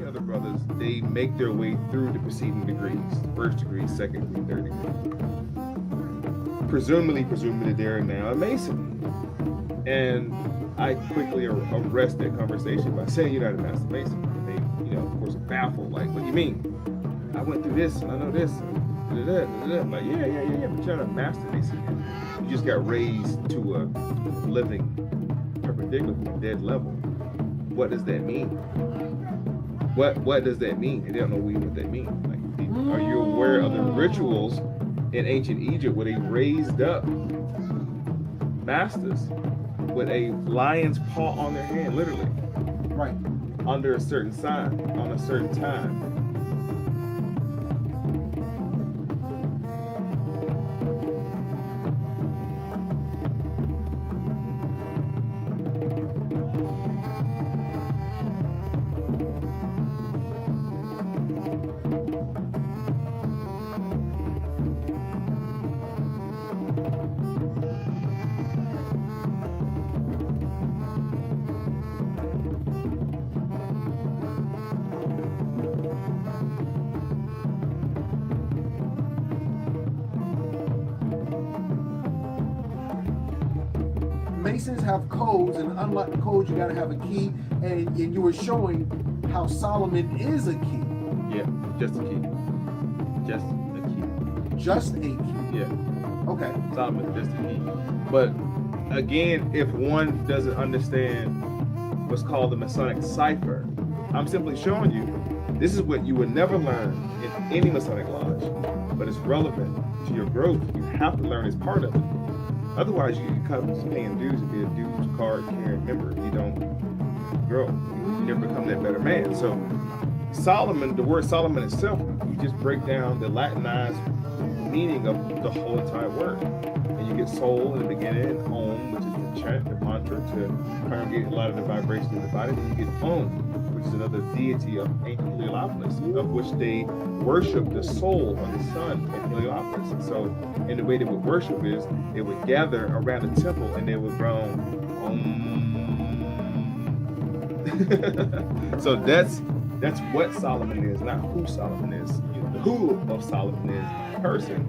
many other brothers, they make their way through the preceding degrees, first degree, second degree, third degree. Presumably they're now a Mason. And I quickly arrest that conversation by saying you're not a Master Mason. And they, of course, are baffled. Like, what do you mean? I went through this and I know this. I'm like, yeah, but you're not a Master Mason. You just got raised to a living perpendicular from a dead level. What does that mean? What does that mean? And they don't know what that means. Like, are you aware of the rituals in ancient Egypt where they raised up masters with a lion's paw on their hand, literally, right, under a certain sign on a certain time? Masons have codes, and to unlock the codes, you got to have a key. And you were showing how Solomon is a key. Yeah, just a key. Just a key. Just a key. Yeah. Okay. Solomon is just a key. But again, if one doesn't understand what's called the Masonic cipher, I'm simply showing you this is what you would never learn in any Masonic lodge, but it's relevant to your growth. You have to learn as part of it. Otherwise, you come paying dues and be a dues card carrying member. You don't grow. You never become that better man. So Solomon, the word Solomon itself, you just break down the Latinized meaning of the whole entire word. And you get soul in the beginning, Om, which is the chant, the mantra to congregate a lot of the vibration in the body. Then you get Om, which is another deity of ancient Heliopolis, of which they worship the soul or the sun in Heliopolis. And so in the way they would worship is they would gather around the temple and they would groan Om. So that's what Solomon is, not who Solomon is. The who of Solomon is a person.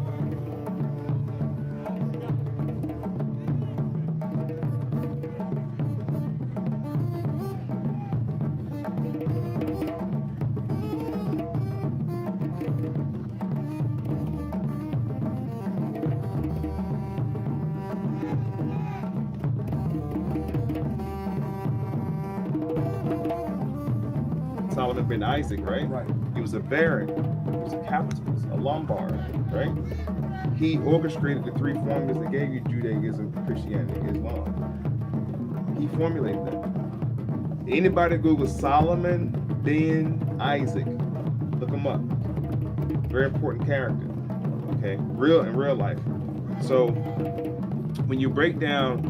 Solomon ben Isaac, right? Right. He was a baron, he was a capitalist, a Lombard, right? He orchestrated the three formulas that gave you Judaism, Christianity, Islam. He formulated them. Anybody Google Solomon ben Isaac, look him up. Very important character, okay? In real life. So when you break down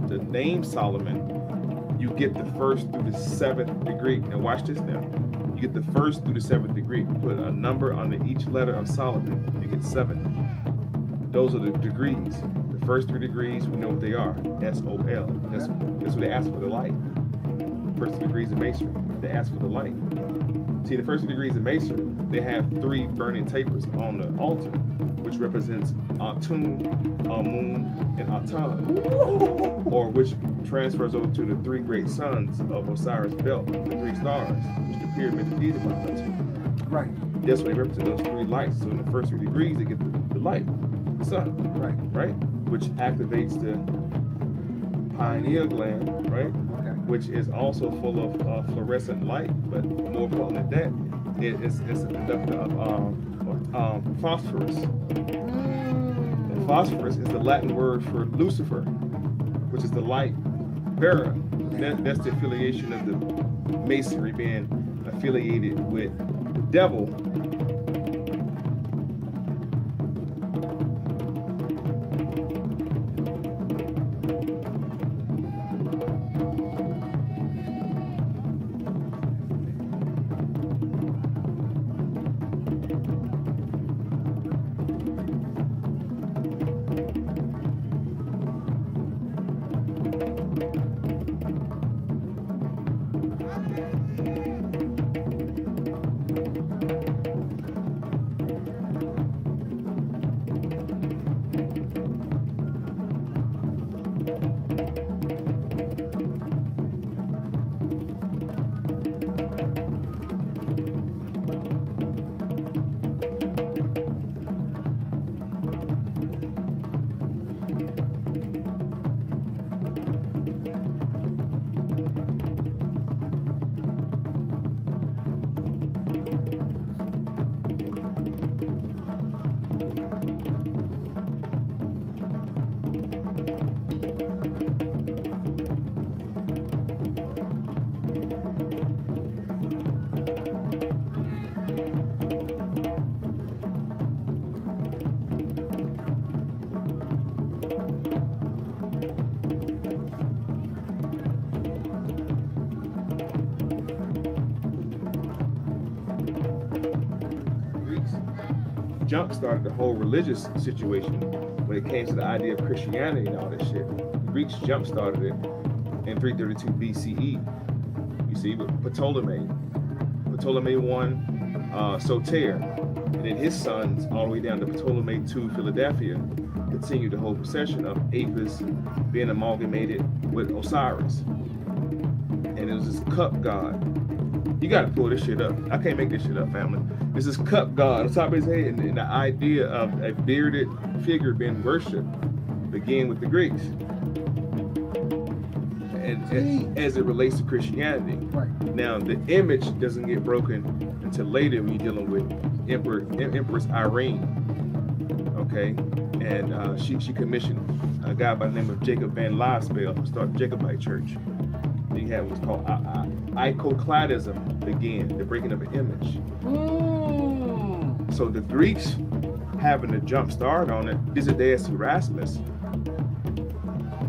the name Solomon, you get the first through the seventh degree. Now watch this now. You get the first through the seventh degree. Put a number under each letter of Solomon. You get 7. Those are the degrees. The first 3 degrees, we know what they are. S-O-L. That's what they ask for the light. First 3 degrees of masonry. They ask for the light. See, the first 3 degrees of masonry, they have 3 burning tapers on the altar, which represents Atum, Amun, and Atan, or which transfers over to the 3 great sons of Osiris Belt, the 3 stars, which the pyramid of Giza belongs to. Right. That's what they represent, those 3 lights. So in the first 3 degrees, they get the light, the sun, right? Which activates the pineal gland, right? Okay. Which is also full of fluorescent light, but more potent than that, it's a conductor of phosphorus. And phosphorus is the Latin word for Lucifer, which is the light bearer. That's the affiliation of the masonry being affiliated with the devil. jump started the whole religious situation when it came to the idea of Christianity and all this shit. The Greeks jump started it in 332 BCE. You see, with Ptolemy. Ptolemy I, Soter, and then his sons all the way down to Ptolemy II, Philadelphia, continued the whole procession of Apis being amalgamated with Osiris. And it was this cup god. You gotta pull this shit up. I can't make this shit up, family. This is cup god on top of his head, and the idea of a bearded figure being worshipped began with the Greeks. And as it relates to Christianity. Right. Now, the image doesn't get broken until later when you're dealing with Empress Irene. Okay, and she commissioned a guy by the name of Jacob Van Laspel to start the Jacobite Church. He had what's called iconoclasm began, the breaking of an image. So the Greeks having a jump start on it, Desiderius Erasmus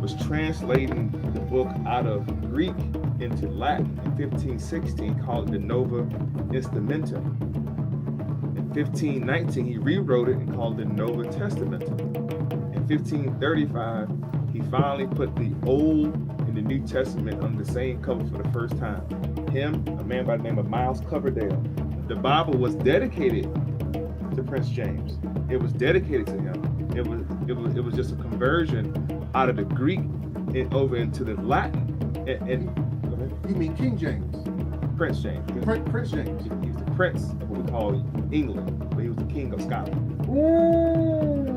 was translating the book out of Greek into Latin in 1516, called the Nova Instrumentum. In 1519, he rewrote it and called it the Nova Testamentum. In 1535, he finally put the Old and the New Testament on the same cover for the first time. Him, a man by the name of Miles Coverdale. The Bible was dedicated to Prince James. It was dedicated to him. It was just a conversion out of the Greek and over into the Latin. And go ahead. You mean King James? Prince James. Prince James. He was the prince of what we call England, but he was the king of Scotland. Ooh.